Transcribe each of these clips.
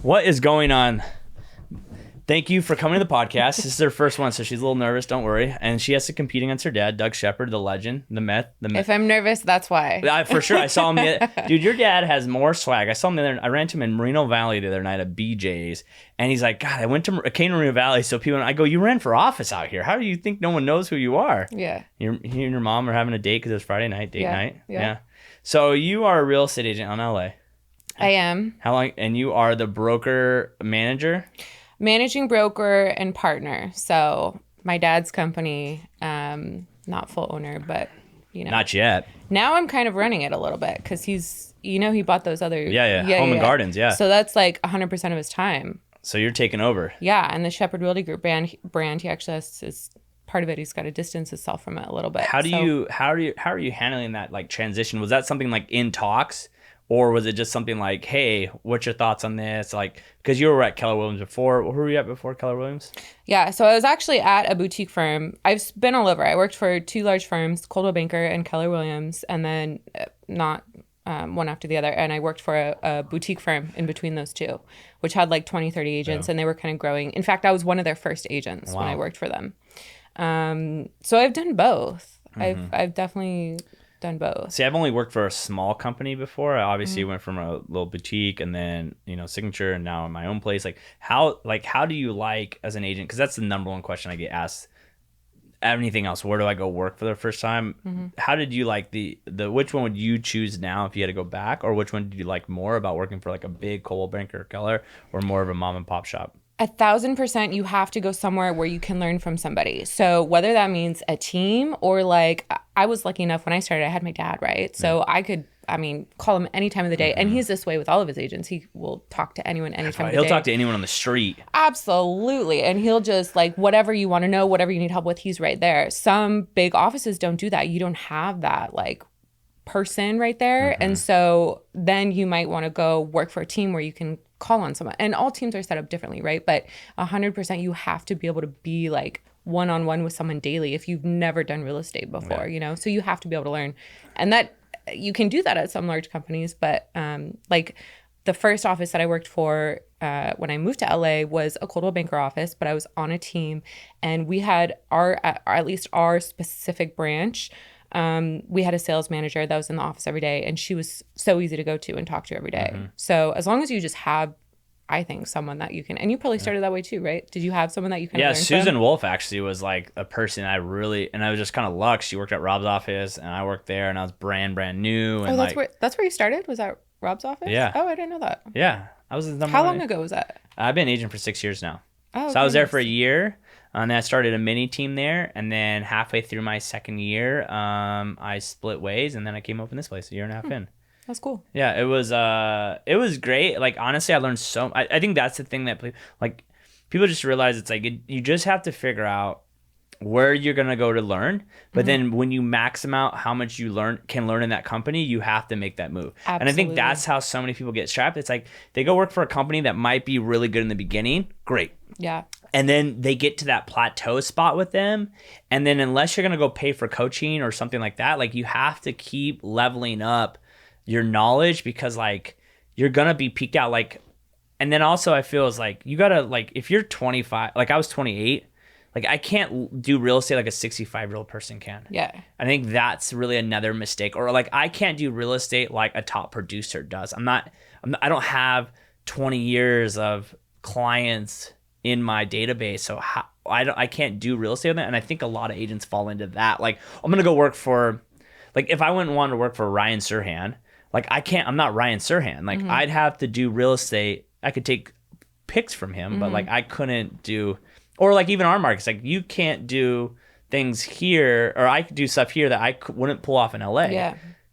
What is going on? Thank you for coming to the podcast. This is her first one, so she's a little nervous. Don't worry. And she has to compete against her dad, Doug Shepard, the legend, the myth. If I'm nervous, that's why. For sure. I saw him. Dude, your dad has more swag. I saw him I ran to him in Moreno Valley the other night at BJ's, and he's like, God, I came to Moreno Valley, so people. I go, you ran for office out here. How do you think no one knows who you are? Yeah. You and your mom are having a date because it's Friday night, date night. Yeah. So you are a real estate agent on LA. I am. How long? And you are the broker manager? Managing broker and partner. So my dad's company, not full owner, but Not yet. Now I'm kind of running it a little bit because he's, he bought those other. Home and Gardens. Yeah. So that's like 100% of his time. So you're taking over. Yeah. And the Shepard Realty Group brand, he actually has his part of it. He's got to distance himself from it a little bit. How are you handling that like transition? Was that something like in talks? Or was it just something like, hey, what's your thoughts on this? Like, because you were at Keller Williams before. Who were you at before Keller Williams? Yeah, so I was actually at a boutique firm. I've been all over. I worked for two large firms, Coldwell Banker and Keller Williams, and then not one after the other. And I worked for a boutique firm in between those two, which had like 20, 30 agents, and they were kind of growing. In fact, I was one of their first agents when I worked for them. So I've done both. Mm-hmm. I've definitely done both. See, I've only worked for a small company before. I obviously went from a little boutique and then, Signature and now in my own place. How do you like as an agent? Because that's the number one question I get asked. Anything else? Where do I go work for the first time? Mm-hmm. How did you like the which one would you choose now if you had to go back? Or which one did you like more about working for like a big Coldwell Banker or Keller or more of a mom and pop shop? 1,000% you have to go somewhere where you can learn from somebody. So whether that means a team or like, I was lucky enough when I started, I had my dad, right? So I could, call him any time of the day. And he's this way with all of his agents. He will talk to anyone any time of the day. He'll talk to anyone on the street. Absolutely. And he'll just like, whatever you want to know, whatever you need help with, he's right there. Some big offices don't do that. You don't have that like person right there. Mm-hmm. And so then you might want to go work for a team where you can call on someone. And all teams are set up differently, right? But 100% you have to be able to be like one-on-one with someone daily if you've never done real estate before, So you have to be able to learn. And that you can do that at some large companies, but like the first office that I worked for when I moved to LA was a Coldwell Banker office, but I was on a team and we had at least our specific branch. We had a sales manager that was in the office every day, and she was so easy to go to and talk to every day. Mm-hmm. So as long as you just have, I think, someone that you can, and you probably started that way too, right? Did you have someone that you kind of learned Susan from? Wolf actually was like a person and I was just kind of luck. She worked at Rob's office and I worked there and I was brand new. And that's where you started? Was that Rob's office? Yeah. Oh, I didn't know that. Yeah. I was his number How one. long ago was that? I've been an agent for 6 years now. Oh, so I was there for a year. And then I started a mini team there, and then halfway through my second year, I split ways, and then I came open this place a year and a half in. That's cool. Yeah, it was great. Like honestly, I learned so. I think that's the thing that like people just realize it's like you just have to figure out where you're gonna go to learn, but then when you max out how much you can learn in that company, you have to make that move. Absolutely. And I think that's how so many people get strapped. It's like they go work for a company that might be really good in the beginning, great. Yeah. And then they get to that plateau spot with them. And then unless you're going to go pay for coaching or something like that, like you have to keep leveling up your knowledge because like you're going to be peaked out. Like, and then also I feel is like, you got to like, if you're 25, like I was 28, like I can't do real estate like a 65-year-old person can. Yeah. I think that's really another mistake. Or like I can't do real estate like a top producer does. I don't have 20 years of clients in my database, so I can't do real estate with that. And I think a lot of agents fall into that. Like I'm gonna go work for, like if I went and wanted to work for Ryan Serhant, like I'm not Ryan Serhant. Like I'd have to do real estate. I could take picks from him, but like I couldn't do, or like even our markets, like you can't do things here, or I could do stuff here that I wouldn't pull off in LA.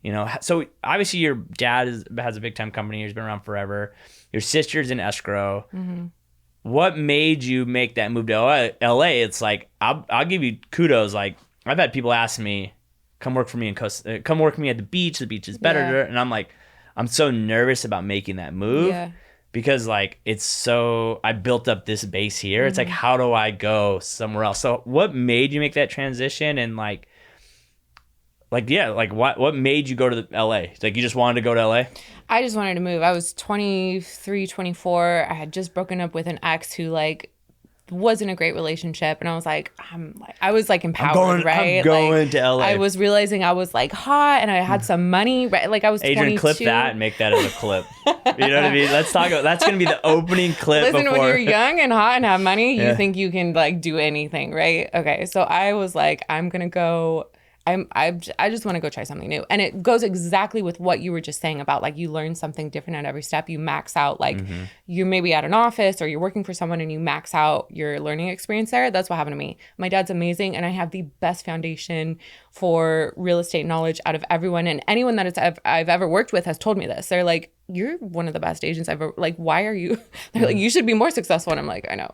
Yeah. So obviously your dad has a big time company. He's been around forever. Your sister's in escrow. Mm-hmm. What made you make that move to LA? It's like, I'll give you kudos. Like I've had people ask me, come work for me come work with me at the beach. The beach is better. Yeah. And I'm like, I'm so nervous about making that move because like, I built up this base here. Mm-hmm. It's like, how do I go somewhere else? So what made you make that transition? And like, Like, yeah, like what made you go to LA? Like, you just wanted to go to LA? I just wanted to move. I was 23, 24. I had just broken up with an ex who like wasn't a great relationship, and I was like, I was like empowered, right? I'm going like, to LA. I was realizing I was like hot, and I had some money, right? Like I was Adrian, 22. clip that and make that as a clip. You know what I mean? Let's talk about that's gonna be the opening clip. Listen, before... when you're young and hot and have money, you think you can like do anything, right? Okay, so I was like, I'm gonna go. I just want to go try something new. And it goes exactly with what you were just saying about like you learn something different at every step. You max out like you're maybe at an office or you're working for someone and you max out your learning experience there. That's what happened to me. My dad's amazing and I have the best foundation for real estate knowledge out of everyone. And anyone that I've ever worked with has told me this. They're like, you're one of the best agents I've ever, like, why are you, they're like, you should be more successful. And I'm like, I know.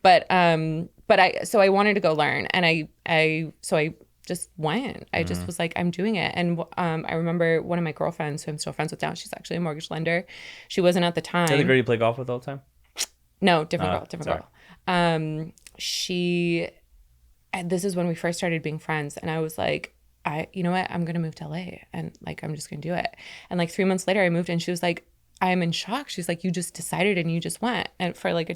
but I wanted to go learn. And I just went. I just was like, I'm doing it. And I remember one of my girlfriends who I'm still friends with now, she's actually a mortgage lender. She wasn't at the time. Is that the girl you play golf with all the time? No, different girl. This is when we first started being friends. And I was like, you know what? I'm going to move to LA and like, I'm just going to do it. And like 3 months later I moved and she was like, I'm in shock. She's like, you just decided and you just went. And for like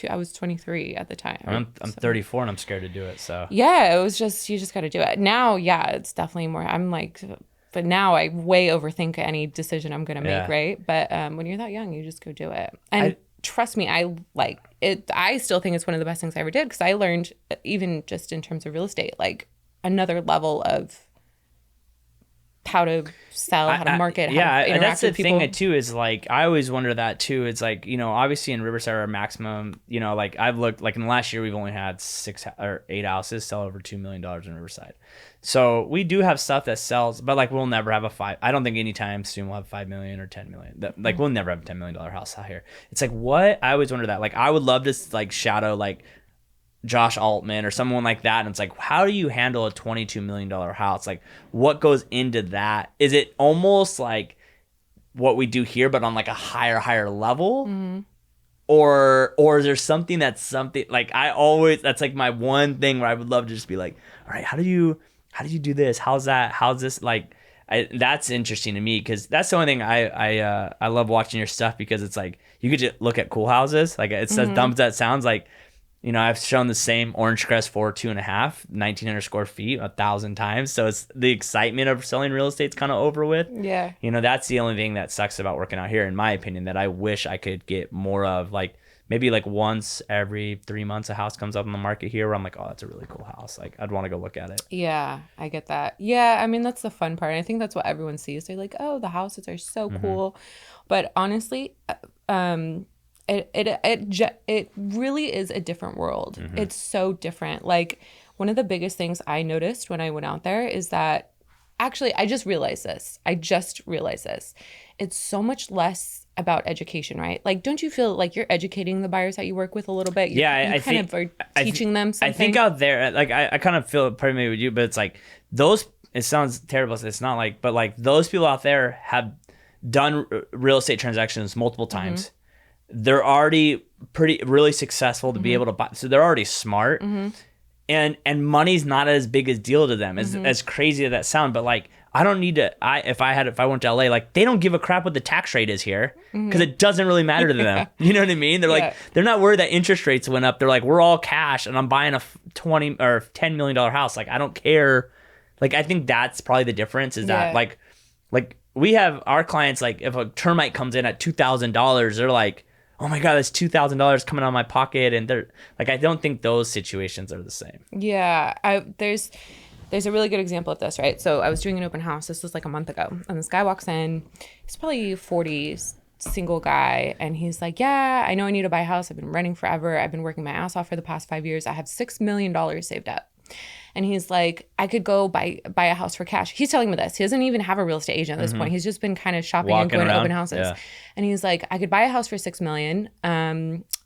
I was 23 at the time. I'm 34 and I'm scared to do it. So yeah, it was just, you just got to do it. Now, yeah, it's definitely more, I'm like, but now I way overthink any decision I'm going to make, right? But when you're that young, you just go do it. And trust me, I like it. I still think it's one of the best things I ever did because I learned, even just in terms of real estate, like another level of how to sell, how to market, how to interact and that's the with people. thing too is like I always wonder that too. It's like, you know, obviously in Riverside our maximum, you know, like I've looked like in the last year we've only had 6 or 8 houses sell over $2 million in Riverside. So we do have stuff that sells, but like we'll never have I don't think anytime soon we'll have 5 million or 10 million. Like we'll never have a $10 million house out here. It's like what I always wonder that. Like I would love to like shadow like Josh Altman or someone like that, and it's like, how do you handle a $22 million house? Like what goes into that? Is it almost like what we do here but on like a higher level? Or is there something that's like that's like my one thing where I would love to just be like, all right, how do you do this? How's this like? That's interesting to me because that's the only thing I love watching your stuff, because it's like you could just look at cool houses, like it's as dumb as that sounds. Like, you know, I've shown the same Orange Crest for 2.5, 1,900 square feet 1,000 times. So it's the excitement of selling real estate's kind of over with. Yeah. You know, that's the only thing that sucks about working out here, in my opinion, that I wish I could get more of. Like maybe like once every 3 months a house comes up on the market here where I'm like, oh, that's a really cool house. Like I'd want to go look at it. Yeah, I get that. Yeah, I mean, that's the fun part. I think that's what everyone sees. They're like, oh, the houses are so cool. But honestly, it really is a different world. It's so different. Like one of the biggest things I noticed when I went out there is that actually I just realized this. It's so much less about education, right? Like, don't you feel like you're educating the buyers that you work with a little bit? I think are teaching them something. I think out there, like I kind of feel probably with you, but it's like it sounds terrible. It's not like, but like those people out there have done real estate transactions multiple times. They're already really successful to be able to buy. So they're already smart, and money's not as big a deal to them as crazy as that sound. But like, I don't need to, if I went to LA, like they don't give a crap what the tax rate is here because it doesn't really matter to them. You know what I mean? They're like, they're not worried that interest rates went up. They're like, we're all cash and I'm buying a $20 or $10 million house. Like, I don't care. Like, I think that's probably the difference is that like we have our clients, like if a termite comes in at $2,000, they're like, oh my God, that's $2,000 coming out of my pocket. And they're like, I don't think those situations are the same. Yeah. There's a really good example of this, right? So I was doing an open house. This was like a month ago. And this guy walks in. He's probably 40, single guy. And he's like, yeah, I know I need to buy a house. I've been renting forever. I've been working my ass off for the past 5 years. I have $6 million saved up. And he's like, I could go buy a house for cash. He's telling me this. He doesn't even have a real estate agent at this point. He's just been kind of shopping and going to open houses. Yeah. And he's like, I could buy a house for $6 million.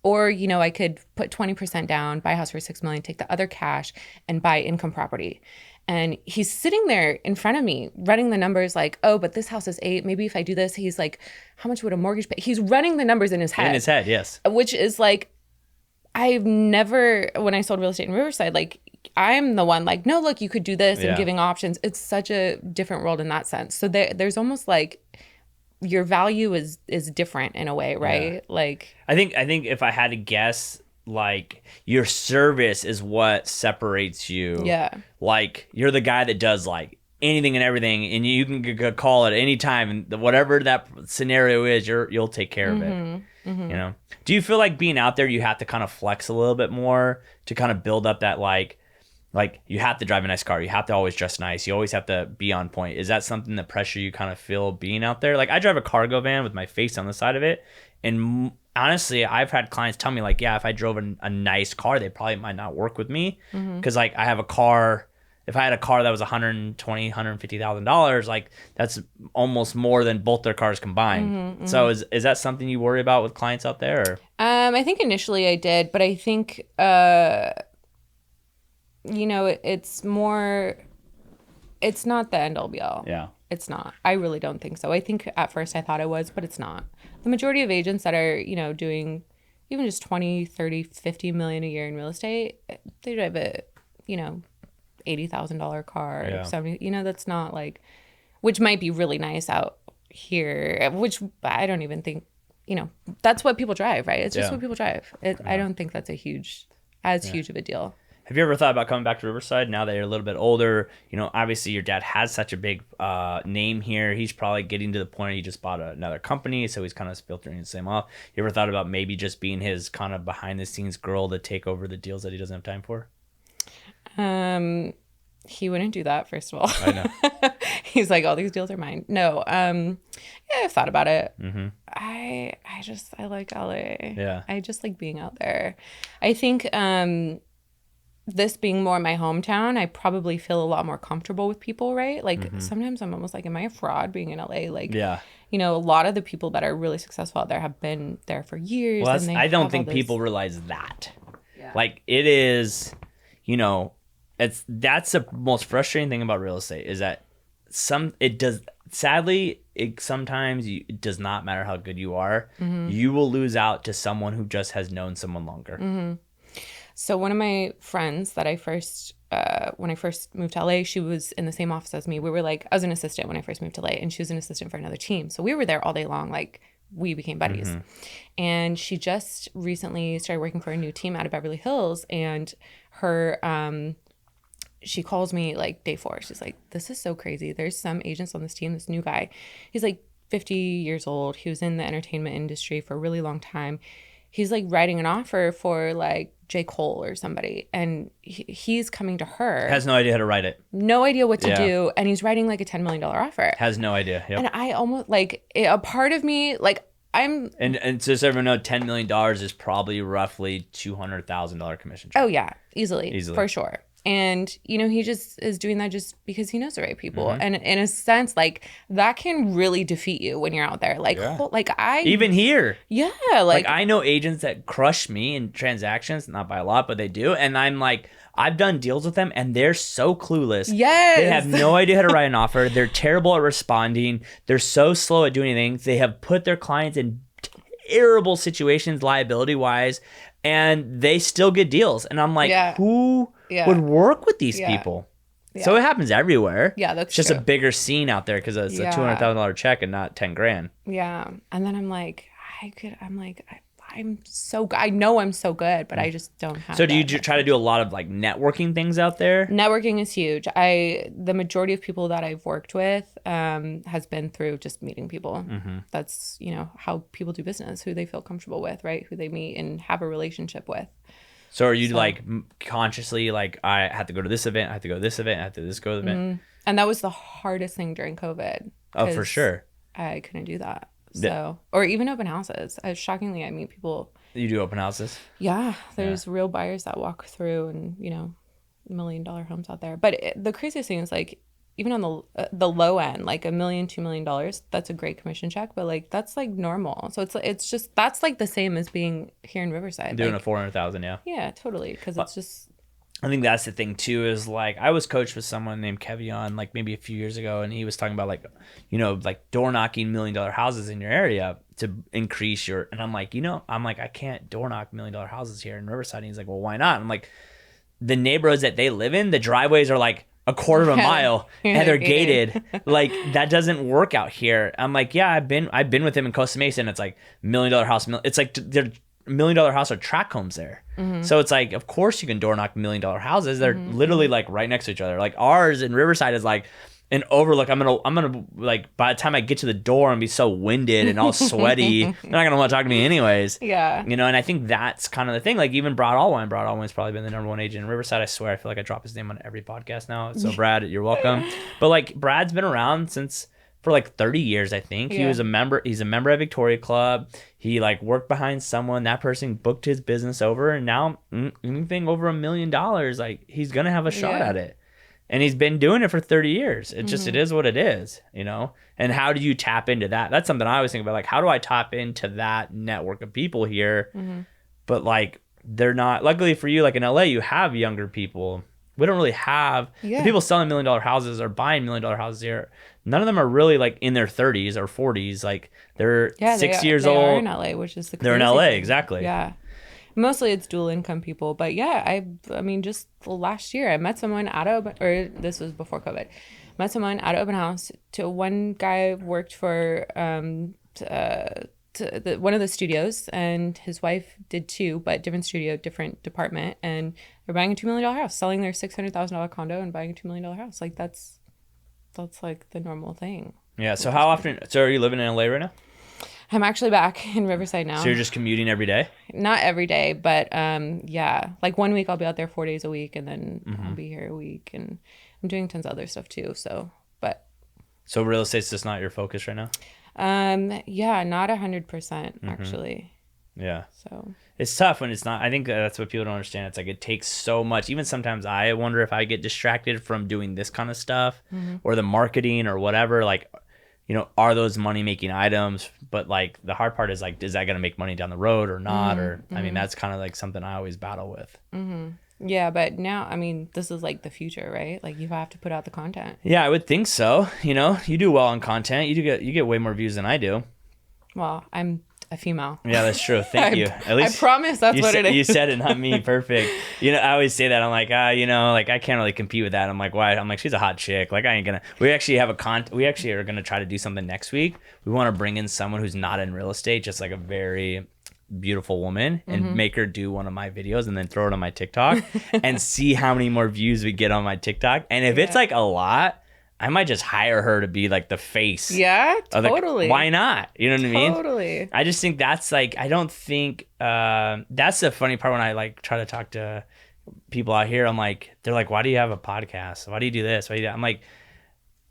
Or, you know, I could put 20% down, buy a house for $6 million, take the other cash and buy income property. And he's sitting there in front of me running the numbers like, oh, but this house is 8. Maybe if I do this, he's like, how much would a mortgage pay? He's running the numbers in his head. In his head, yes. Which is like, I've never, when I sold real estate in Riverside, like, I'm the one like, no, look, you could do this and Yeah. giving options. It's such a different world in that sense. So there's almost like your value is different in a way, right? Yeah. Like I think if I had to guess, like your service is what separates you. Yeah. Like you're the guy that does like anything and everything, and you can call at any time, and whatever that scenario is, you'll take care of it. You know? Do you feel like being out there, you have to kind of flex a little bit more to kind of build up that like you have to drive a nice car, you have to always dress nice, you always have to be on point? Is that something that pressure you kind of feel being out there? Like I drive a cargo van with my face on the side of it, and honestly, I've had clients tell me like, yeah, if I drove a nice car, they probably might not work with me because like I have a car. If I had a car that was $150,000, like that's almost more than both their cars combined. So is that something you worry about with clients out there? Or? I think initially I did, but I think you know, it's more, it's not the end all be all. Yeah. It's not. I really don't think so. I think at first I thought it was, but it's not. The majority of agents that are, you know, doing even just 20, 30, 50 million a year in real estate, they drive a, you know, $80,000 car, Yeah. 70, you know, that's not like, which might be really nice out here, which I don't even think, you know, that's what people drive, right? It's just what people drive. I don't think that's huge of a deal. Have you ever thought about coming back to Riverside now that you're a little bit older? You know, obviously your dad has such a big name here. He's probably getting to the point he just bought another company, so he's kind of filtering the same off. You ever thought about maybe just being his kind of behind the scenes girl to take over the deals that he doesn't have time for? He wouldn't do that, first of all. I know. He's like, all these deals are mine. No, yeah, I've thought about it. I like LA. Yeah. I just like being out there. I think this being more my hometown, I probably feel a lot more comfortable with people, right? Like sometimes I'm almost like, am I a fraud being in LA? Like, Yeah. you know, a lot of the people that are really successful out there have been there for years. Well, and they I don't have think all this- people realize that. Yeah. Like it is, you know, that's the most frustrating thing about real estate is that it sometimes it does not matter how good you are. You will lose out to someone who just has known someone longer. So one of my friends that I first, when I first moved to LA, she was in the same office as me. We were like, I was an assistant when I first moved to LA, and she was an assistant for another team. So we were there all day long. Like we became buddies. And she just recently started working for a new team out of Beverly Hills, and her, she calls me like day 4. She's like, this is so crazy. There's some agents on this team, this new guy. He's like 50 years old. He was in the entertainment industry for a really long time. He's like writing an offer for like J. Cole or somebody. And he's coming to her. Has no idea how to write it. No idea what to do. And he's writing like a $10 million offer. Has no idea. Yep. And I almost like a part of me, like I'm. And just so everyone know, $10 million is probably roughly $200,000 commission check. Oh yeah, easily. For sure. And, you know, he just is doing that just because he knows the right people. And in a sense, like, that can really defeat you when you're out there. Like, even here. Yeah. Like, I know agents that crush me in transactions, not by a lot, but they do. And I'm like, I've done deals with them, and they're so clueless. Yes. They have no idea how to write an offer. They're terrible at responding. They're so slow at doing things. They have put their clients in terrible situations, liability-wise, and they still get deals. And I'm like, who would work with these people? So it happens everywhere. Yeah, that's it's just true. a bigger scene out there because it's a $200,000 check and not 10 grand. Yeah. And then I'm like, I know I'm so good, but I just don't have. So do you try to do a lot of like networking things out there? Networking is huge. The majority of people that I've worked with has been through just meeting people. That's, you know, how people do business, who they feel comfortable with, right? Who they meet and have a relationship with. So are you like consciously like, I have to go to this event, I have to go to this event, I have to go to this event? And that was the hardest thing during COVID. Oh, for sure. I couldn't do that. So, or even open houses. Shockingly, I meet people. You do open houses? Yeah. There's real buyers that walk through and, you know, $1 million homes out there. But the craziest thing is like, even on the low end, like $1 million, $2 million, that's a great commission check. But like, that's like normal. So it's just, that's like the same as being here in Riverside. Doing like, a 400,000, yeah. Yeah, totally. Because it's just. I think that's the thing too, is like I was coached with someone named Kevion like maybe a few years ago, and he was talking about like, you know, like door knocking $1 million houses in your area to increase and I'm like, I can't door knock $1 million houses here in Riverside. And he's like, well, why not? I'm like, the neighborhoods that they live in, the driveways are like a quarter of a mile and they're gated. Like that doesn't work out here. I'm like, yeah, I've been with him in Costa Mesa, and it's like $1 million house. It's like they're $1 million house or tract homes there. So it's like, of course you can door knock $1 million houses. They're literally like right next to each other. Like ours in Riverside is like an overlook. I'm gonna like, by the time I get to the door, I'm gonna be so winded and all sweaty. They're not gonna want to talk to me anyways. Yeah. You know, and I think that's kind of the thing. Like even Brad Allwine's probably been the #1 agent in Riverside. I swear, I feel like I drop his name on every podcast now. So Brad, you're welcome. But like Brad's been around for like 30 years, I think. He was a member. He's a member at Victoria Club. He like worked behind someone. That person booked his business over, and now anything over $1 million, like he's gonna have a shot at it. And he's been doing it for 30 years. It just, it is what it is, you know? And how do you tap into that? That's something I always think about. Like, how do I tap into that network of people here? But like, they're not, luckily for you, like in LA, you have younger people. We don't really have, the people selling $1 million houses or buying $1 million houses here. None of them are really like in their 30s or 40s. Like they're 6 years old. They're in LA, which is the crazy They're in LA, thing. exactly. Yeah. Mostly it's dual income people, but yeah, I mean, just last year I met someone this was before COVID, met someone at an open house. To one guy worked for one of the studios, and his wife did too, but different studio, different department, and they're buying a $2 million house, selling their $600,000 condo and buying a $2 million house. Like that's like the normal thing. Yeah. So how often? So are you living in LA right now? I'm actually back in Riverside now. So you're just commuting every day? Not every day, but yeah. Like 1 week I'll be out there 4 days a week, and then I'll be here a week, and I'm doing tons of other stuff too. So real estate's just not your focus right now? Yeah, not 100% actually. Yeah. So it's tough when it's not. I think that's what people don't understand. It's like it takes so much. Even sometimes I wonder if I get distracted from doing this kind of stuff or the marketing or whatever. Like, you know, are those money making items? But like the hard part is like, is that going to make money down the road or not? Or I mean, that's kind of like something I always battle with. Yeah, but now, I mean, this is like the future, right? Like you have to put out the content. Yeah, I would think so. You know, you do well on content. You get way more views than I do. Well, I'm a female. Yeah, that's true. Thank you. At least I promise that's what it is. You said it, not me. Perfect. You know, I always say that. I'm like, you know, like I can't really compete with that. I'm like, why? I'm like, she's a hot chick. Like I ain't gonna. We actually are gonna try to do something next week. We want to bring in someone who's not in real estate, just like a very beautiful woman, and make her do one of my videos and then throw it on my TikTok and see how many more views we get on my TikTok. And if it's like a lot, I might just hire her to be like the face. Yeah, totally. Why not? You know what I mean? Totally. I just think that's like, I don't think, that's the funny part when I like try to talk to people out here. I'm like, they're like, why do you have a podcast? Why do you do this? Why do you do that? I'm like,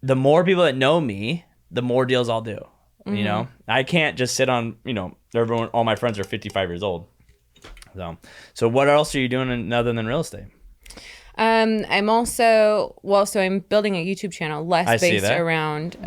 the more people that know me, the more deals I'll do. You know, I can't just sit on, you know, all my friends are 55 years old. So what else are you doing other than real estate? I'm also, I'm building a YouTube channel less based around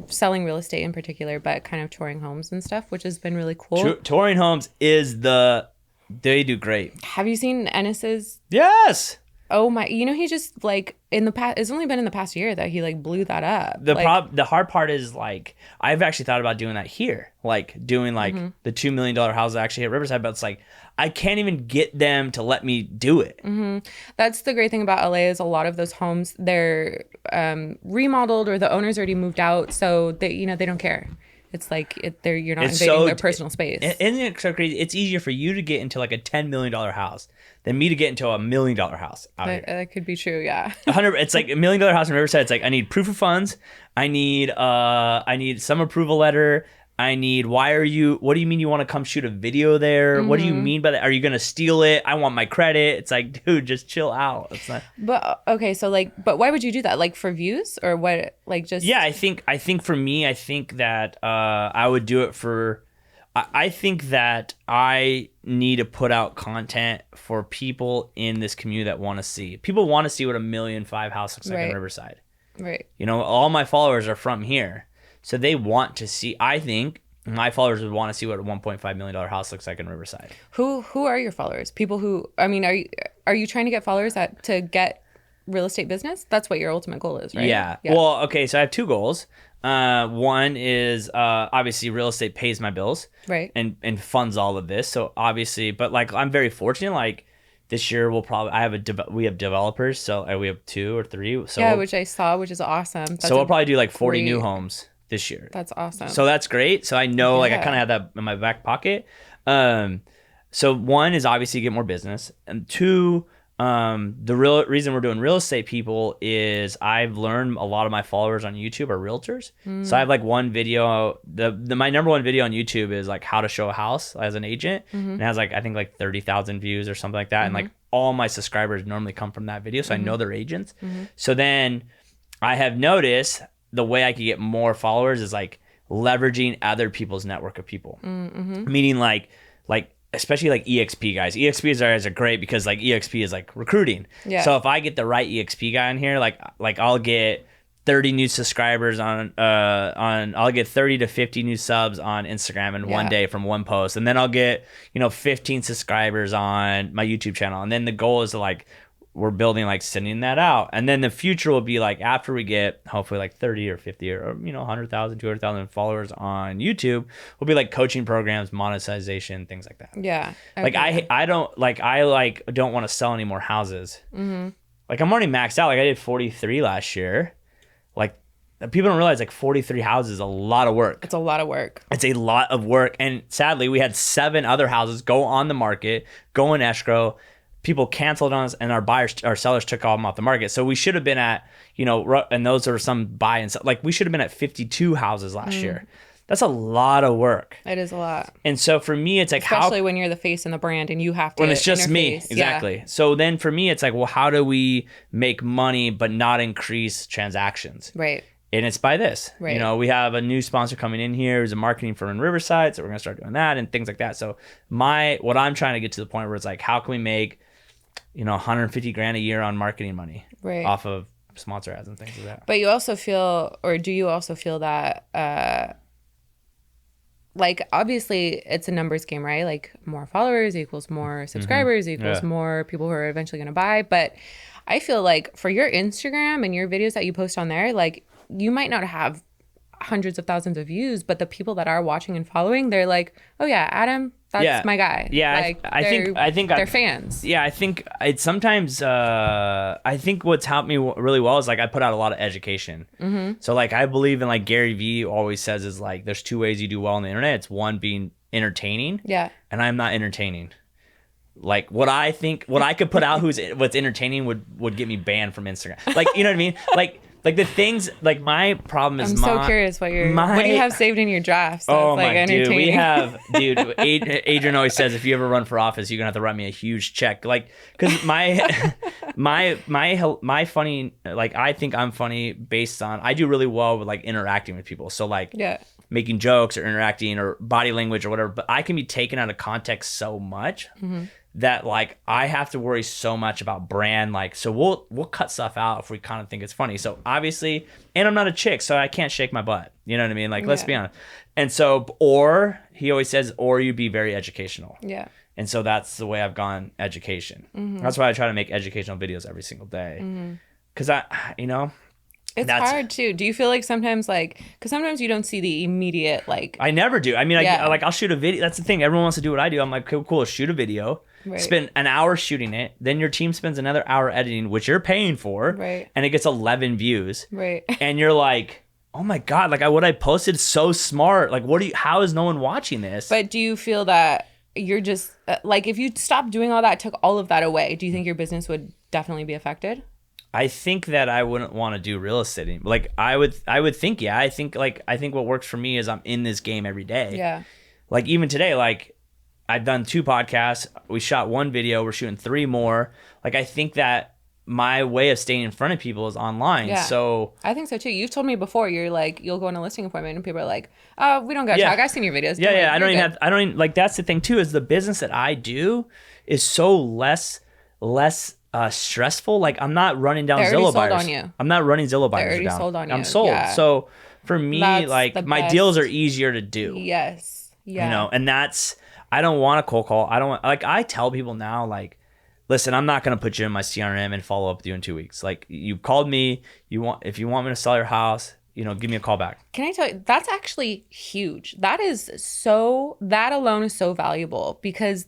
selling real estate in particular, but kind of touring homes and stuff, which has been really cool. Touring homes they do great. Have you seen Ennis's? Yes. Oh my, you know, he just like in the past, it's only been in the past year that he like blew that up. The hard part is like, I've actually thought about doing that here, like doing like the $2 million house I actually hit Riverside, but it's like, I can't even get them to let me do it. That's the great thing about LA is a lot of those homes, they're remodeled or the owners already moved out. So they, you know, they don't care. It's like you're not invading their personal space. Isn't it so crazy? It's easier for you to get into like a $10 million house than me to get into a $1 million house out here. That could be true, yeah. 100. It's like $1 million house in Riverside. It's like, I need proof of funds. I need some approval letter. I need, what do you mean you want to come shoot a video there? What do you mean by that? Are you going to steal it? I want my credit. It's like, dude, just chill out. It's not. But okay, so like, but why would you do that? Like for views or what? Like just. Yeah, I think for me, I think that I would do it for, I think that I need to put out content for people in this community that want to see. People want to see what a 1.5 million house looks like in Riverside. Right. You know, all my followers are from here. So they want to see, I think my followers would want to see what a $1.5 million house looks like in Riverside. Who are your followers? People who, I mean, are you trying to get followers to get real estate business? That's what your ultimate goal is, right? Yeah. Well, okay, so I have two goals. One is obviously real estate pays my bills. Right. And funds all of this. So obviously, but like I'm very fortunate, like This year we have developers, so we have 2 or 3. So yeah, which I saw, which is awesome. That's we'll probably do like 40 great- new homes this year. That's awesome. So that's great. So I know like I kind of have that in my back pocket. So 1 is obviously get more business, and 2, the real reason we're doing real estate people is I've learned a lot of my followers on YouTube are realtors. So I have like one video, my number 1 video on YouTube is like how to show a house as an agent. And it has like, I think like 30,000 views or something like that. And like all my subscribers normally come from that video. So I know they're agents. So then I have noticed the way I could get more followers is like leveraging other people's network of people. Meaning like, especially like EXP guys. EXP guys are great because like EXP is like recruiting. Yeah. So if I get the right EXP guy in here, like I'll get 30 new subscribers I'll get 30 to 50 new subs on Instagram in one day from one post. And then I'll get, 15 subscribers on my YouTube channel. And then the goal is to like, we're building like sending that out. And then the future will be like after we get hopefully like 30 or 50 or 100,000, 200,000 followers on YouTube, will be like coaching programs, monetization, things like that. Yeah. Like I don't want to sell any more houses. Like I'm already maxed out. Like I did 43 last year. Like people don't realize like 43 houses is a lot of work. It's a lot of work. It's a lot of work. And sadly we had 7 other houses go on the market, go in escrow. People canceled on us and our sellers took them off the market. So we should have been at, and those are some buy and sell. Like we should have been at 52 houses last year. That's a lot of work. It is a lot. And so for me, it's like especially when you're the face in the brand and you have to. When it's just me. interface. Exactly. Yeah. So then for me, it's like, well, how do we make money but not increase transactions? Right. And it's by this. Right. We have a new sponsor coming in here who's a marketing firm in Riverside. So we're going to start doing that and things like that. So what I'm trying to get to the point where it's like, how can we make 150 grand a year on marketing money off of sponsor ads and things like that. But you also feel, or do you also feel that, like obviously it's a numbers game, right? Like more followers equals more subscribers equals more people who are eventually going to buy. But I feel like for your Instagram and your videos that you post on there, like you might not have hundreds of thousands of views, but the people that are watching and following, they're like, oh yeah, Adam, that's my guy. Yeah, like, I think they're fans. Yeah, I think it's sometimes. I think what's helped me really well is like I put out a lot of education. So like I believe in like Gary Vee always says is like there's 2 ways you do well on the internet. It's one being entertaining. Yeah. And I'm not entertaining. Like what I could put out what's entertaining would get me banned from Instagram. Like you know what I mean? Like the things, like my problem is I'm so curious what do you have saved in your drafts? That's like entertaining. Dude, Adrian always says if you ever run for office, you're gonna have to write me a huge check. Like, cause my funny, like I think I'm funny based on, I do really well with like interacting with people. So like making jokes or interacting or body language or whatever, but I can be taken out of context so much that like I have to worry so much about brand. Like, so we'll cut stuff out if we kind of think it's funny. So obviously, and I'm not a chick, so I can't shake my butt. You know what I mean? Like, let's be honest. And so, or he always says, or you be very educational. Yeah. And so that's the way I've gone education. That's why I try to make educational videos every single day. Cause it's hard too. Do you feel like sometimes because sometimes you don't see the immediate I never do. I mean, I'll shoot a video. That's the thing. Everyone wants to do what I do. I'm like, cool, shoot a video. Right. Spend an hour shooting it. Then your team spends another hour editing, which you're paying for. Right. And it gets 11 views. Right. And you're like, oh my God, like what I posted is so smart. Like, how is no one watching this? But do you feel that you're just if you stopped doing all that, took all of that away, do you think your business would definitely be affected? I think that I wouldn't want to do real estate anymore. Like I would think, yeah. I think what works for me is I'm in this game every day. Yeah. Like even today, like I've done 2 podcasts. We shot 1 video. We're shooting 3 more. Like I think that my way of staying in front of people is online. Yeah. So I think so too. You've told me before, you're like, you'll go on a listing appointment and people are like, oh, we don't got to talk. I've seen your videos. Yeah. I don't even like, that's the thing too, is the business that I do is so less stressful. Like I'm not running down Zillow buyers. On you. I'm not running Zillow buyers. They're already sold on you. I'm sold. Yeah. So for me, that's like my deals are easier to do. Yes. Yeah. And I don't want a cold call. I tell people now, like, listen, I'm not going to put you in my CRM and follow up with you in 2 weeks. Like you called me, if you want me to sell your house, give me a call back. Can I tell you, that's actually huge. That alone is so valuable because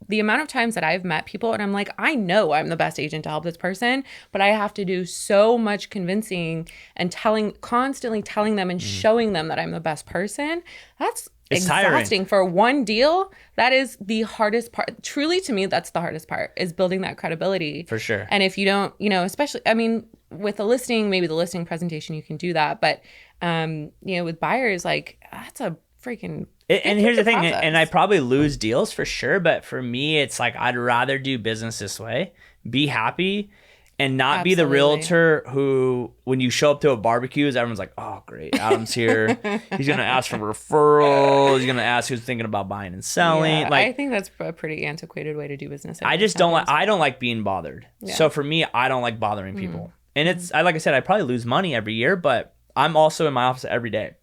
the amount of times that I've met people and I'm like, I know I'm the best agent to help this person, but I have to do so much convincing and constantly telling them and showing them that I'm the best person. It's exhausting tiring. For one deal. That is the hardest part. Truly, to me, that's the hardest part, is building that credibility. For sure. And if you don't, especially, I mean, with a listing, maybe the listing presentation, you can do that. But, with buyers, like, that's a freaking... And here's the thing, and I probably lose deals for sure, but for me, it's like I'd rather do business this way, be happy, and not be the realtor who, when you show up to a barbecue, everyone's like, oh, great, Adam's here. He's going to ask for referrals. He's going to ask who's thinking about buying and selling. Yeah, like, I think that's a pretty antiquated way to do business. I just don't like being bothered. Yeah. So for me, I don't like bothering people. And it's, like I said, I probably lose money every year, but I'm also in my office every day.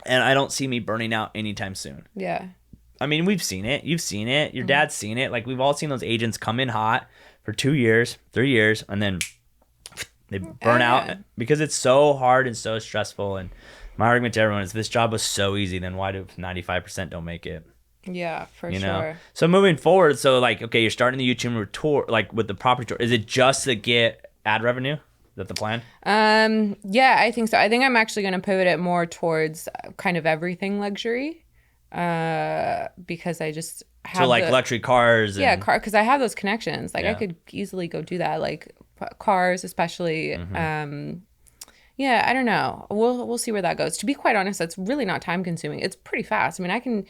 And I don't see me burning out anytime soon. Yeah. I mean, we've seen it. You've seen it. Your dad's seen it. Like, we've all seen those agents come in hot for 2 years, 3 years, and then they burn out because it's so hard and so stressful. And my argument to everyone is, this job was so easy, then why do 95% don't make it? Yeah, for sure. So moving forward, okay, you're starting the YouTube tour, like with the property tour. Is it just to get ad revenue? Is that the plan? Yeah, I think so. I think I'm actually going to pivot it more towards kind of everything luxury, because I just have luxury cars. Because I have those connections. Like, I could easily go do that. Like cars, especially. Yeah, I don't know. We'll see where that goes. To be quite honest, that's really not time consuming. It's pretty fast. I mean,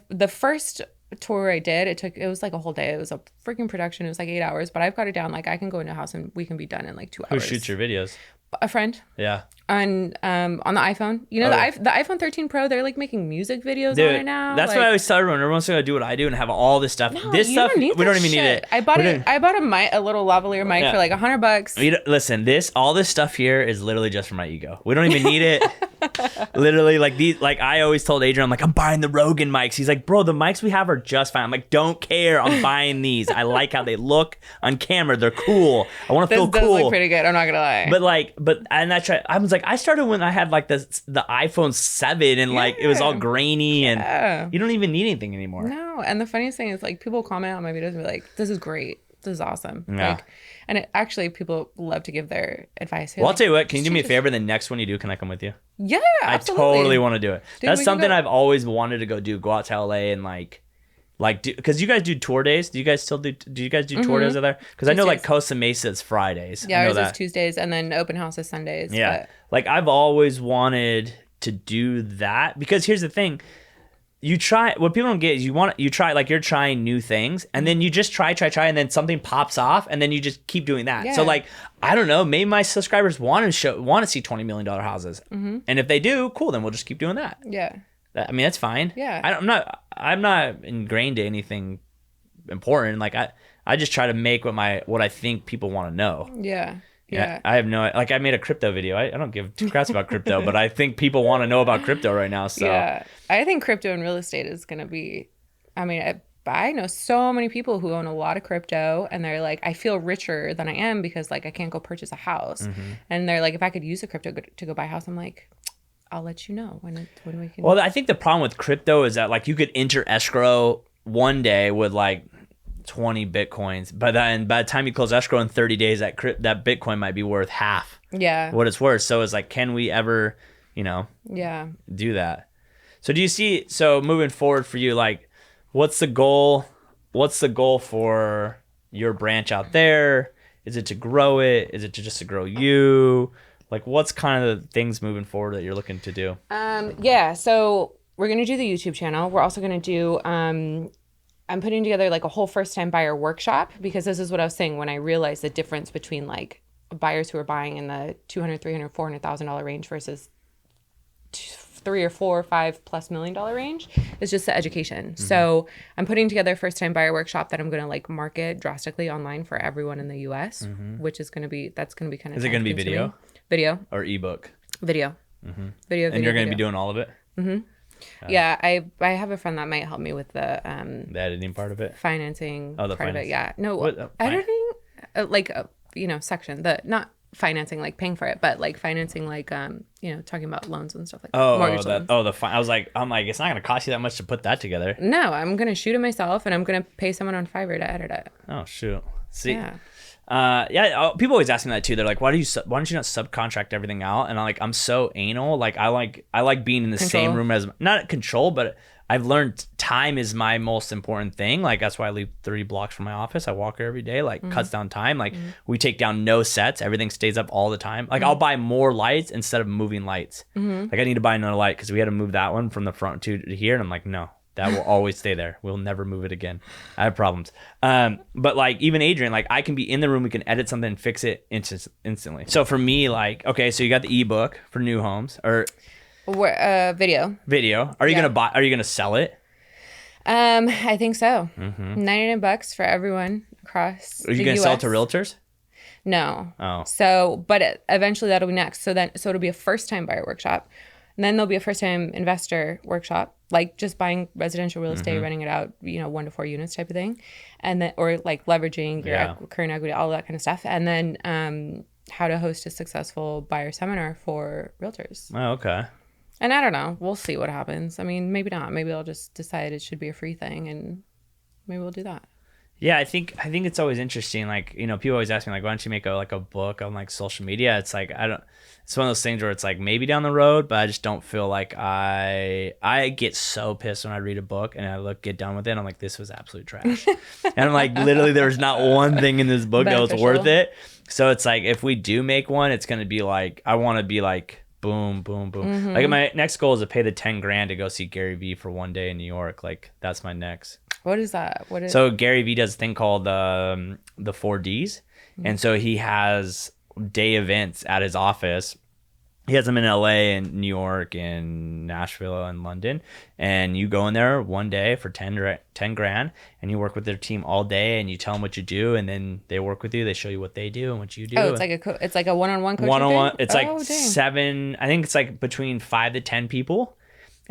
the first tour I did, it was like a whole day. It was a freaking production. It was like 8 hours, but I've got it down. Like, I can go into a house and we can be done in like 2 hours. Who shoots your videos? A friend. Yeah. On the iPhone. The iPhone 13 Pro, they're like making music videos on it now. That's what I always tell everyone. Everyone's gonna do what I do and have all this stuff. No, this stuff, we don't even need it. I bought a mic, a little lavalier mic for like $100. Listen, all this stuff here is literally just for my ego. We don't even need it. Literally, like I always told Adrian, I'm like, I'm buying the Rogan mics. He's like, bro, the mics we have are just fine. I'm like, don't care. I'm buying these. I like how they look on camera. They're cool. I want to feel cool. This look pretty good. I'm not gonna lie. I was like, I started when I had like the iPhone 7 and like it was all grainy and you don't even need anything anymore. No, and the funniest thing is, like, people comment on my videos and be like, this is great. This is awesome. Yeah. Like, and actually people love to give their advice. Well, I'll tell you what, can you do me a favor? The next one you do, can I come with you? Yeah, absolutely. I totally want to do it. Dude, that's something I've always wanted to go do. Go out to LA and because you guys do tour days. Do you guys do tour days out there? Because I know like Costa Mesa is Fridays. Yeah, ours is Tuesdays, and then open house is Sundays. Yeah, like I've always wanted to do that, because here's the thing. You try, what people don't get is you try, like you're trying new things, and then you just try, and then something pops off, and then you just keep doing that. Yeah. So like, I don't know, maybe my subscribers want to see $20 million houses. And if they do, cool, then we'll just keep doing that. Yeah. I mean, that's fine. Yeah. I'm not ingrained to anything important. Like I just try to make what I think people want to know. Yeah. Yeah. I have I made a crypto video. I don't give two craps about crypto, but I think people want to know about crypto right now. So yeah, I think crypto and real estate is going to be, I mean, I know so many people who own a lot of crypto, and they're like, I feel richer than I am because like I can't go purchase a house. And they're like, if I could use the crypto to go buy a house, I'm like, I'll let you know when we can. Well, I think the problem with crypto is that like you could enter escrow one day with like 20 Bitcoins, but then by the time you close escrow in 30 days, that Bitcoin might be worth half what it's worth. So it's like, can we ever, do that? So do you see, moving forward for you, like, what's the goal? What's the goal for your branch out there? Is it to grow it? Is it just to grow you? Like, what's kind of the things moving forward that you're looking to do? So we're going to do the YouTube channel. We're also going to do, I'm putting together like a whole first-time buyer workshop, because this is what I was saying when I realized the difference between like buyers who are buying in the $200,000, $300,000, $400,000 range versus $3 or $4 or $5+ million range is just the education. So I'm putting together a first-time buyer workshop that I'm going to like market drastically online for everyone in the US, which is going to be kind of. Is it going to be video? Video. Or ebook? Video. Video. And you're going to be doing all of it? Yeah, I have a friend that might help me with the editing part of it, financing part of it. Yeah, no, editing, section, the not financing, like paying for it, but like financing, like talking about loans and stuff like that. Mortgage loans. I'm like, it's not gonna cost you that much to put that together. No, I'm gonna shoot it myself, and I'm gonna pay someone on Fiverr to edit it. Oh shoot. See. Yeah. People always ask me that too. They're like, why don't you not subcontract everything out? And I'm so anal. Like I like being in the same room as, not control, but I've learned time is my most important thing. Like that's why I leave 3 blocks from my office. I walk there every day, like cuts down time. Like we take down no sets. Everything stays up all the time. Like I'll buy more lights instead of moving lights. Like I need to buy another light because we had to move that one from the front to here. And I'm like, no, that will always stay there. We'll never move it again. I have problems. But like even Adrian, like I can be in the room. We can edit something and fix it instantly. So for me, like, okay, so you got the ebook for new homes or video. Are you gonna sell it? I think so. $99 for everyone across. Are you gonna sell it to realtors? No. Oh. So, but eventually that'll be next. So it'll be a first-time buyer workshop, and then there'll be a first-time investor workshop, like just buying residential real estate, renting it out, 1 to 4 units type of thing, and then or like leveraging your current equity, all that kind of stuff, and then how to host a successful buyer seminar for realtors. Oh, okay. And I don't know. We'll see what happens. I mean, maybe not. Maybe I'll just decide it should be a free thing, and maybe we'll do that. Yeah, I think it's always interesting. Like, people always ask me, like, why don't you make a book on like social media? It's like it's one of those things where it's like maybe down the road, but I just don't feel like I get so pissed when I read a book and I get done with it. And I'm like, this was absolute trash. And I'm like, literally, there was not one thing in this book that was worth it. So it's like, if we do make one, it's gonna be like, I want to be like, boom, boom, boom. Like my next goal is to pay the $10,000 to go see Gary Vee for one day in New York. Like that's my next. What is that? So Gary Vee does a thing called the 4Ds. And so he has day events at his office. He has them in LA and New York and Nashville and London. And you go in there one day for $10,000 and you work with their team all day and you tell them what you do. And then they work with you. They show you what they do and what you do. Oh, it's like a one-on-one coaching one-on-one. thing? It's like 7, I think it's like between 5 to 10 people.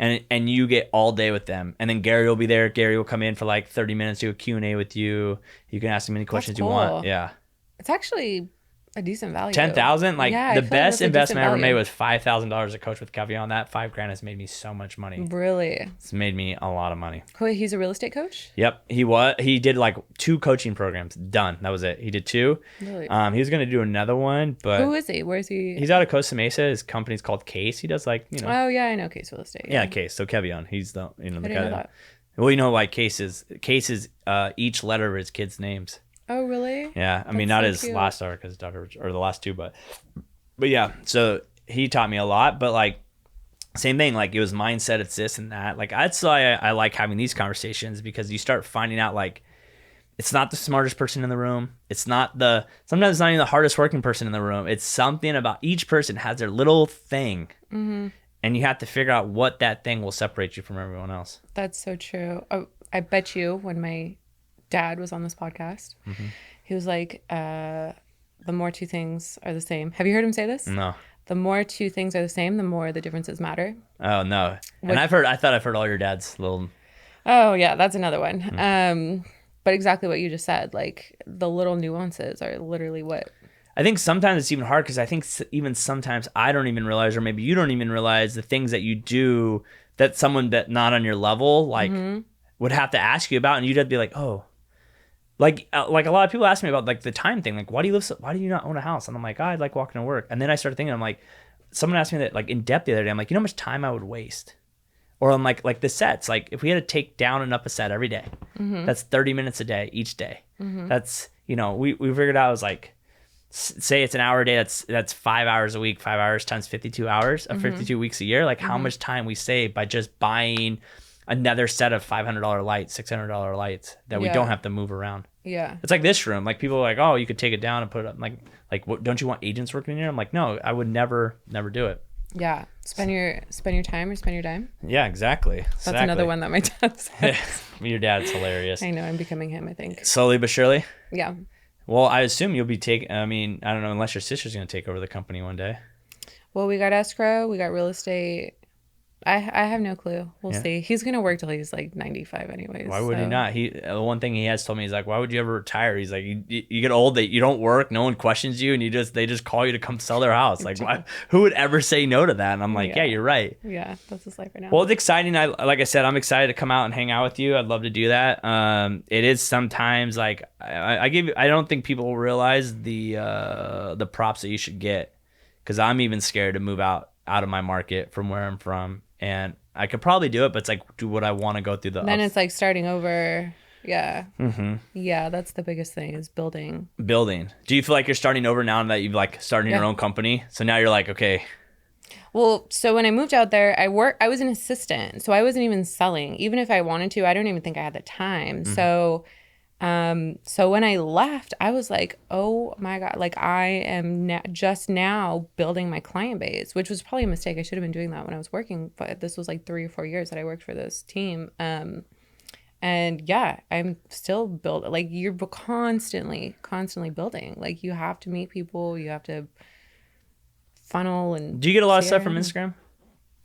And you get all day with them. And then Gary will be there. Gary will come in for like 30 minutes, do a Q&A with you. You can ask him any questions you want. Yeah. It's actually a decent value. 10,000, like the best investment I ever made was $5,000 a coach with caveat on that. $5,000 has made me so much money. Really? It's made me a lot of money. Wait, he's a real estate coach? Yep, he did like 2 coaching programs. Done. That was it. He did 2. Really? He was gonna do another one, but who is he? Where is he? He's out of Costa Mesa. His company's called Case. He does like Oh yeah, I know Case Real Estate. Yeah, Case. So Kevion, he's the the I guy. didn't know that. Well, like Case is each letter of his kids' names. Oh, really? Yeah. I mean, not his last daughter, because his daughter, or the last 2, but yeah. So he taught me a lot, but like, same thing. Like, it was mindset, it's this and that. Like, that's why I like having these conversations, because you start finding out, like, it's not the smartest person in the room. Sometimes it's not even the hardest working person in the room. It's something about each person has their little thing. And you have to figure out what that thing will separate you from everyone else. That's so true. Oh, I bet you when my dad was on this podcast, he was like, the more 2 things are the same. Have you heard him say this? No. The more 2 things are the same, the more the differences matter. Oh, no. And I thought I've heard all your dad's little. Oh, yeah, that's another one. But exactly what you just said, like the little nuances are literally what. I think sometimes it's even hard, because I think even sometimes I don't even realize, or maybe you don't even realize, the things that you do that someone that not on your level like would have to ask you about, and you'd have to be like, oh. Like a lot of people ask me about like the time thing, like why do you not own a house? And I'm like, I like walking to work. And then I started thinking, I'm like, someone asked me that like in depth the other day. I'm like, you know how much time I would waste? Or I'm like the sets, like if we had to take down and up a set every day, that's 30 minutes a day each day. That's we figured out, it was like, say it's an hour a day, that's 5 hours a week, 5 hours times 52 hours of 52 weeks a year. Like how much time we save by just buying another set of $500 lights, $600 lights that we don't have to move around. Yeah. It's like this room. Like people are like, oh, you could take it down and put it up. Like what, don't you want agents working in here? I'm like, no, I would never do it. Yeah. Spend your time or spend your dime. Yeah, exactly. That's another one that my dad says. Your dad's hilarious. I know, I'm becoming him, I think. Slowly but surely? Yeah. Well, I assume you'll be taking, I mean, I don't know, unless your sister's going to take over the company one day. Well, we got escrow, we got real estate. I have no clue. We'll see. He's gonna work till he's like 95 anyways. Why would he not? The one thing he has told me is like, why would you ever retire? He's like, you get old, that you don't work, no one questions you, and they just call you to come sell their house. Like, why? Who would ever say no to that? And I'm like, yeah, you're right. Yeah, that's his life right now. Well, it's exciting. Like I said, I'm excited to come out and hang out with you. I'd love to do that. It is sometimes like I don't think people realize the props that you should get, because I'm even scared to move out of my market from where I'm from. And I could probably do it, but it's like, would I want to go through the then it's like starting over. Yeah. Yeah, that's the biggest thing, is building. Do you feel like you're starting over now that you've like starting your own company? So now you're like, okay. Well, so when I moved out there, I was an assistant, so I wasn't even selling. Even if I wanted to, I don't even think I had the time. So when I left, I was like, oh my God, like I am just now building my client base, which was probably a mistake. I should have been doing that when I was working, but this was like 3 or 4 years that I worked for this team. And yeah, I'm still building. Like, you're constantly building. Like, you have to meet people, you have to funnel. And do you get a lot of stuff from Instagram,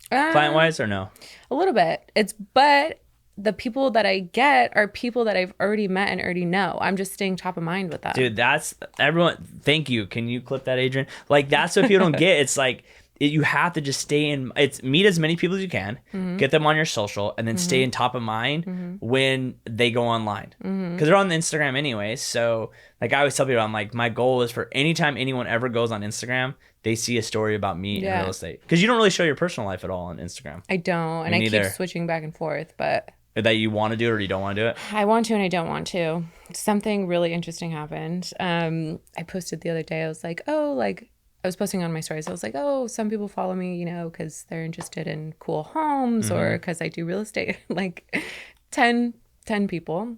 client wise, or no? A little bit. But the people that I get are people that I've already met and already know. I'm just staying top of mind with that. Dude, that's everyone. Thank you. Can you clip that, Adrian? Like, that's what people don't get. It's like, you have to just stay in. Meet as many people as you can, get them on your social, and then stay in top of mind when they go online, because they're on the Instagram anyway. So like I always tell people, I'm like, my goal is for anytime anyone ever goes on Instagram, they see a story about me in real estate, because you don't really show your personal life at all on Instagram. I don't, and I keep switching back and forth, but. That you want to do it or you don't want to do it? I want to and I don't want to. Something really interesting happened. I posted the other day. I was like, I was posting on my stories. I was like, some people follow me, you know, because they're interested in cool homes or because I do real estate. Like 10 people,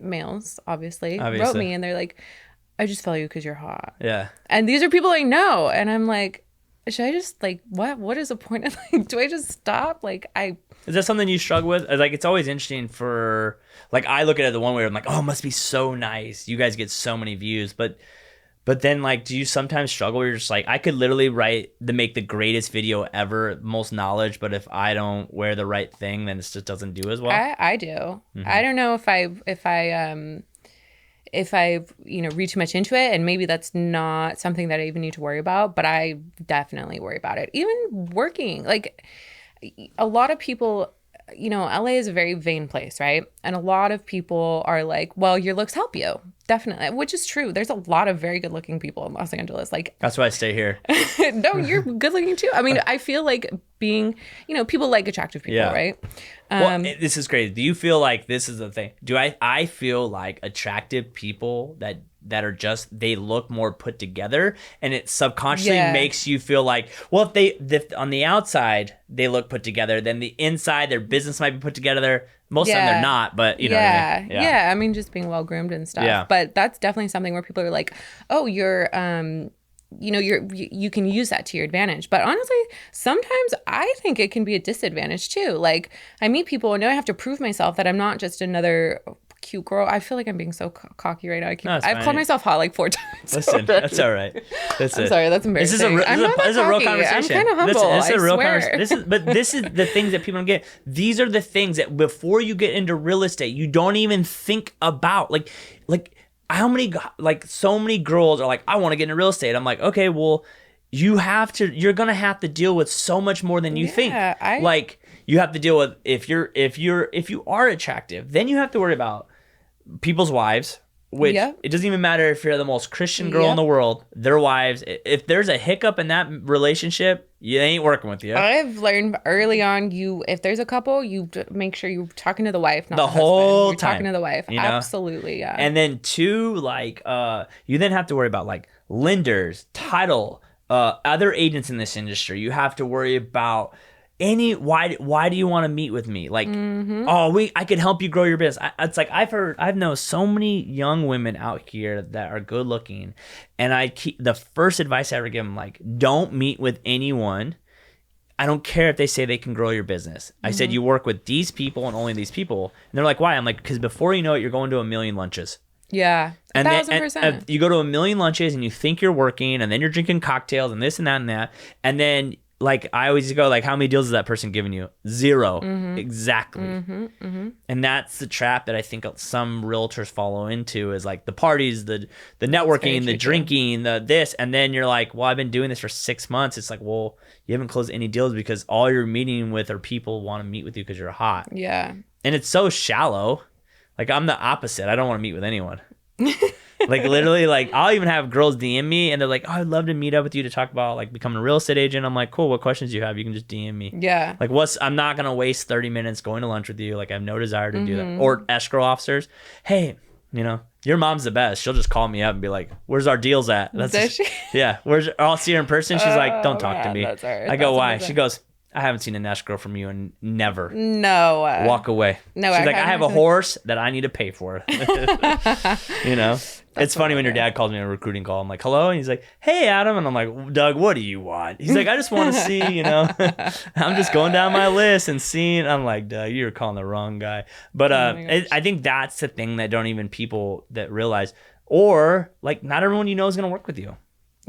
males, obviously, wrote me, and they're like, I just follow you because you're hot. Yeah. And these are people I know. And I'm like, should I just like, what is the point of like, do I just stop? Like, is that something you struggle with? Like, it's always interesting for, like, I look at it the one way I'm like, oh, it must be so nice. You guys get so many views. But then, like, do you sometimes struggle where you're just like, I could literally make the greatest video ever, most knowledge, but if I don't wear the right thing, then it just doesn't do as well? I do. I don't know if I read too much into it, and maybe that's not something that I even need to worry about, but I definitely worry about it. Even working, like, a lot of people, LA is a very vain place, right? And a lot of people are like, well, your looks help you. Definitely, which is true. There's a lot of very good looking people in Los Angeles. Like, that's why I stay here. No, you're good looking too. I mean, I feel like being, people like attractive people, right? Well, this is crazy. Do you feel like this is the thing? I feel like attractive people that are just, they look more put together, and it subconsciously makes you feel like, well, if on the outside they look put together, then the inside, their business might be put together. Most of them they're not, but you know what I mean? Yeah. I mean, just being well groomed and stuff. Yeah. But that's definitely something where people are like, oh, you're you can use that to your advantage. But honestly, sometimes I think it can be a disadvantage too. Like, I meet people and now I have to prove myself that I'm not just another cute girl. I feel like I'm being so cocky right now. I've called myself hot like 4 times. Listen, that's all right. I'm sorry, that's embarrassing. This is a real conversation. I'm kind of humble. This is a real conversation. This is the things that people don't get. These are the things that before you get into real estate, you don't even think about. Like how many, like, so many girls are like, I want to get into real estate. I'm like, okay, well, you're gonna have to deal with so much more than you think. Like, you have to deal with, if you are attractive, then you have to worry about people's wives, which it doesn't even matter if you're the most Christian girl in the world, their wives. If there's a hiccup in that relationship, you ain't working with you. I've learned early on, if there's a couple, you make sure you're talking to the wife, not the whole time. Talking to the wife, absolutely, yeah. And then 2, like, you then have to worry about like lenders, title, other agents in this industry. You have to worry about why do you want to meet with me? Like, I could help you grow your business. It's like, I've known so many young women out here that are good looking, and the first advice I ever give them, like, don't meet with anyone. I don't care if they say they can grow your business. I said, you work with these people and only these people. And they're like, why? I'm like, because before you know it, you're going to 1 million lunches. Yeah, 1,000%. You go to 1 million lunches and you think you're working, and then you're drinking cocktails and this and that and that. And then like I always go like, how many deals is that person giving you? 0. Exactly. And that's the trap that I think some realtors follow into, is like the parties, the networking, the drinking, the this, and then you're like, well, I've been doing this for 6 months. It's like, well, you haven't closed any deals because all you're meeting with are people want to meet with you because you're hot. Yeah. And it's so shallow. Like I'm the opposite. I don't want to meet with anyone. Like literally, like I'll even have girls DM me and they're like, oh, I'd love to meet up with you to talk about like becoming a real estate agent. I'm like, cool, what questions do you have? You can just DM me. Yeah. Like I'm not going to waste 30 minutes going to lunch with you. Like I have no desire to do that. Or escrow officers. Hey, you know, your mom's the best. She'll just call me up and be like, where's our deals at? Does she? Yeah. I'll see her in person. She's like, don't talk to me. That's her. I go, why? Amazing. She goes, I haven't seen an escrow from you and never. No. Walk away. No. She's like, I have a horse that I need to pay for. You know? It's funny when your dad calls me on a recruiting call. I'm like, hello? And he's like, hey, Adam. And I'm like, Doug, what do you want? He's like, I just want to see, you know. I'm just going down my list and seeing. I'm like, Doug, you're calling the wrong guy. But I think that's the thing that don't even people that realize. Or, like, not everyone you know is going to work with you.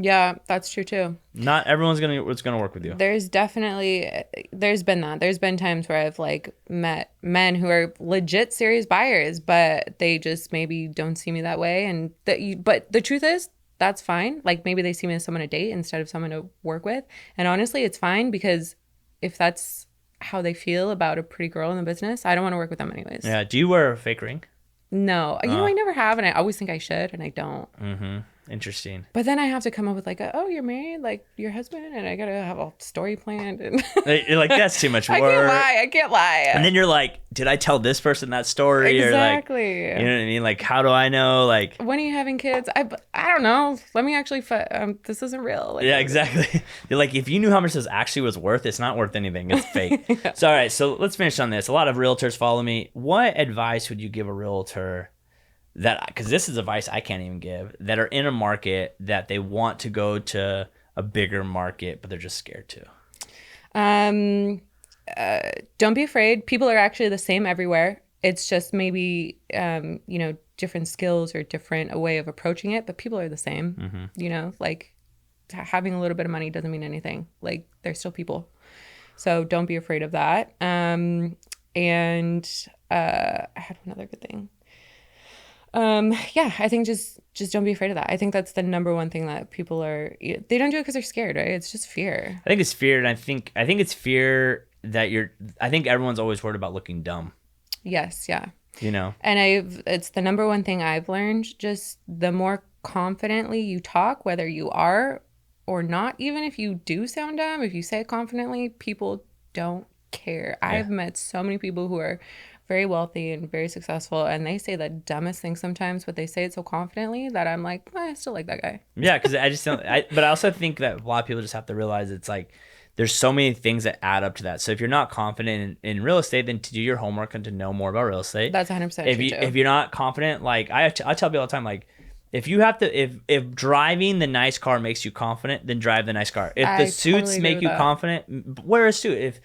Yeah, that's true too. Not everyone's gonna work with you. There's been that. There's been times where I've like met men who are legit serious buyers, but they just maybe don't see me that way. And but the truth is, that's fine. Like maybe they see me as someone to date instead of someone to work with. And honestly, it's fine, because if that's how they feel about a pretty girl in the business, I don't want to work with them anyways. Yeah. Do you wear a fake ring? No. You know, I never have, and I always think I should, and I don't. Mm-hmm. Interesting. But then I have to come up with like, oh, you're married, like your husband, and I gotta have a story planned. And you're like, that's too much work. I can't lie. And then you're like, did I tell this person that story? Exactly. Or like, you know what I mean? Like, how do I know? Like, when are you having kids? I don't know. Let me actually. This isn't real. Like, yeah, exactly. You're like, if you knew how much this actually was worth, it's not worth anything. It's fake. Yeah. So all right, so let's finish on this. A lot of realtors follow me. What advice would you give a realtor? Because this is advice I can't even give, that are in a market that they want to go to a bigger market, but they're just scared to. Don't be afraid. People are actually the same everywhere. It's just maybe, different skills or different a way of approaching it, but people are the same. Mm-hmm. You know, like having a little bit of money doesn't mean anything. Like they're still people. So don't be afraid of that. And I had one other good thing. I think just don't be afraid of that. I think that's the number one thing that people they don't do it because they're scared, right? It's just fear. I think it's fear. And I think it's fear that I think everyone's always worried about looking dumb. Yes. Yeah. You know, and it's the number one thing I've learned. Just the more confidently you talk, whether you are or not, even if you do sound dumb, if you say it confidently, people don't care. Yeah. I've met so many people who are very wealthy and very successful, and they say the dumbest things sometimes, but they say it so confidently that I'm like, I still like that guy. Yeah, because I just don't. But I also think that a lot of people just have to realize it's like there's so many things that add up to that. So if you're not confident in real estate, then to do your homework and to know more about real estate. That's 100% true too. If you're not confident, like I tell people all the time, like if you have to, if driving the nice car makes you confident, then drive the nice car. If the suits totally make you confident, wear a suit.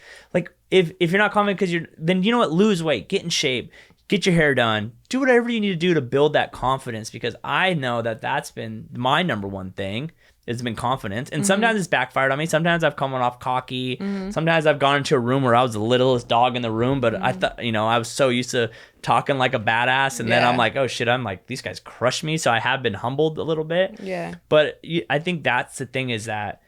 If you're not confident then you know what, lose weight, get in shape, get your hair done, do whatever you need to do to build that confidence, because I know that that's been my number one thing. It's been confidence. And sometimes it's backfired on me. Sometimes I've come off cocky. Sometimes I've gone into a room where I was the littlest dog in the room, but I thought, I was so used to talking like a badass. And then I'm like, oh shit, I'm like, these guys crush me. So I have been humbled a little bit. Yeah. But I think that's the thing, is that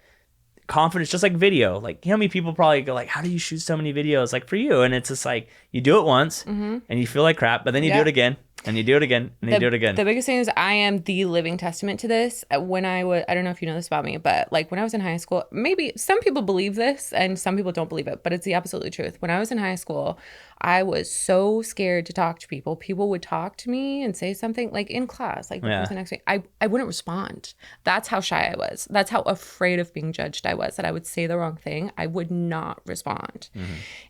confidence, just like video. Like, you know how many people probably go like, how do you shoot so many videos? Like for you. And it's just like, you do it once and you feel like crap, but then you do it again. And you do it again, and you do it again. The biggest thing is I am the living testament to this. When I don't know if you know this about me, but like when I was in high school, maybe some people believe this and some people don't believe it, but it's the absolute truth. When I was in high school, I was so scared to talk to people. People would talk to me and say something like in class, like what was the next thing? I wouldn't respond. That's how shy I was. That's how afraid of being judged I was, that I would say the wrong thing. I would not respond.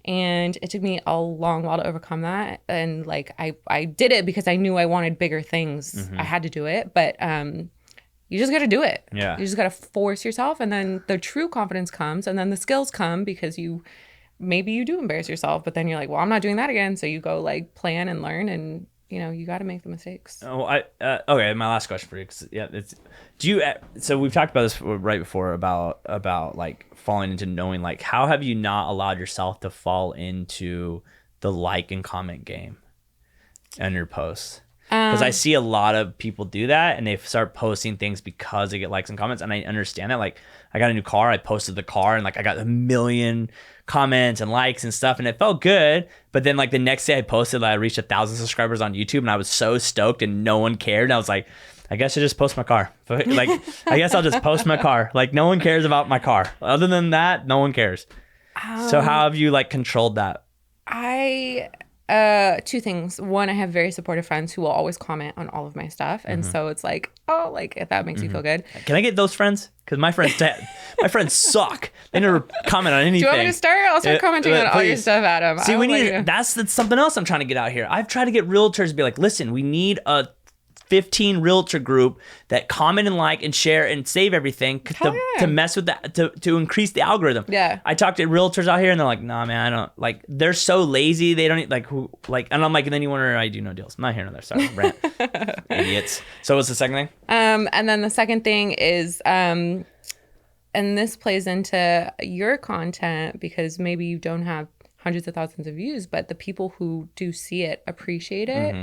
And it took me a long while to overcome that. And like I did it because I knew I wanted bigger things. I had to do it, but you just got to do it. Yeah. You just got to force yourself, and then the true confidence comes, and then the skills come, because maybe you do embarrass yourself, but then you're like, well, I'm not doing that again. So you go like plan and learn, and you got to make the mistakes. Oh, okay. My last question for you, 'cause, yeah, so we've talked about this right before about like falling into knowing, like, how have you not allowed yourself to fall into the like and comment game on your posts? Because I see a lot of people do that, and they start posting things because they get likes and comments, and I understand that. Like, I got a new car, I posted the car, and like I got 1,000,000 comments and likes and stuff, and it felt good. But then like the next day I posted, like, I reached 1,000 subscribers on YouTube, and I was so stoked, and no one cared. And I was like, I guess I just post my car. Like, I guess I'll just post my car. Like, no one cares about my car. Other than that, no one cares. So how have you like controlled that? Two things. One, I have very supportive friends who will always comment on all of my stuff, and so it's like, oh, like, if that makes you feel good. Can I get those friends? Because my friends suck. They never comment on anything. Do you want me to start? I'll start commenting on all your stuff, Adam. See, we need that's something else I'm trying to get out here. I've tried to get realtors to be like, listen, we need a 15 realtor group that comment and like and share and save everything to mess with that, to increase the algorithm. Yeah. I talk to realtors out here and they're like, nah, man, I don't, like, they're so lazy. They don't like who, like, and I'm like, and then you wonder, I do no deals. I'm not hearing another sorry rant. Idiots. So what's the second thing? And then the second thing is, and this plays into your content, because maybe you don't have hundreds of thousands of views, but the people who do see it appreciate it.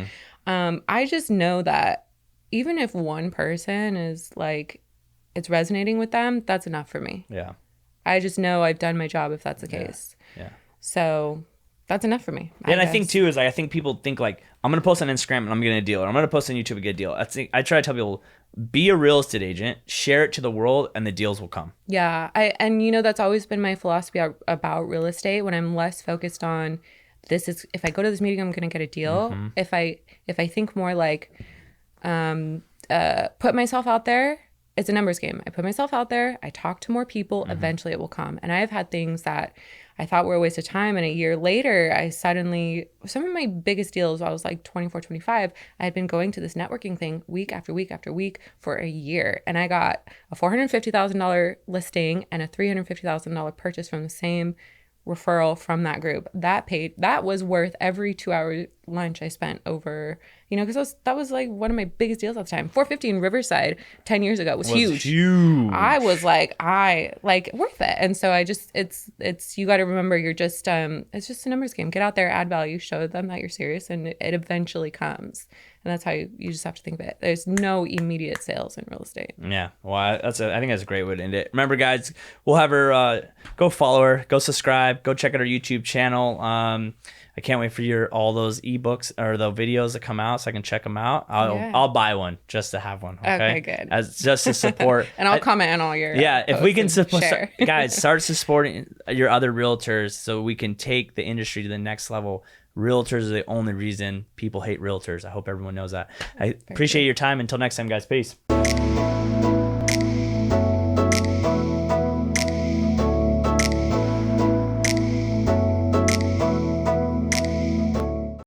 I just know that even if one person is like, it's resonating with them, that's enough for me. Yeah. I just know I've done my job if that's the case. Yeah. So that's enough for me. I think too is, like, I think people think like, I'm going to post on Instagram and I'm getting a deal, or I'm going to post on YouTube and get a deal. I try to tell people, be a real estate agent, share it to the world, and the deals will come. Yeah. And that's always been my philosophy about real estate, when I'm less focused on, this is, if I go to this meeting, I'm going to get a deal. If I think more like, put myself out there, it's a numbers game. I put myself out there, I talk to more people, eventually it will come. And I've had things that I thought were a waste of time, and a year later, some of my biggest deals, I was like 24, 25, I had been going to this networking thing week after week after week for a year. And I got a $450,000 listing and a $350,000 purchase from the same referral from that group. That was worth every 2-hour lunch I spent over, because that was like one of my biggest deals at the time. 450 in Riverside 10 years ago was huge. I was like, worth it. And so it's you got to remember, you're just it's just a numbers game. Get out there, add value, show them that you're serious, and it eventually comes. And that's how you just have to think of it. There's no immediate sales in real estate. Yeah. Well, I think that's a great way to end it. Remember, guys, we'll have her, go follow her, go subscribe, go check out our YouTube channel. I can't wait for all those ebooks or the videos that come out so I can check them out. I'll buy one just to have one. Okay, good. Just to support. And I'll comment on all your if we can support, guys, start supporting your other realtors so we can take the industry to the next level. Realtors are the only reason people hate realtors. I hope everyone knows that. I appreciate your time. Until next time, guys. Peace.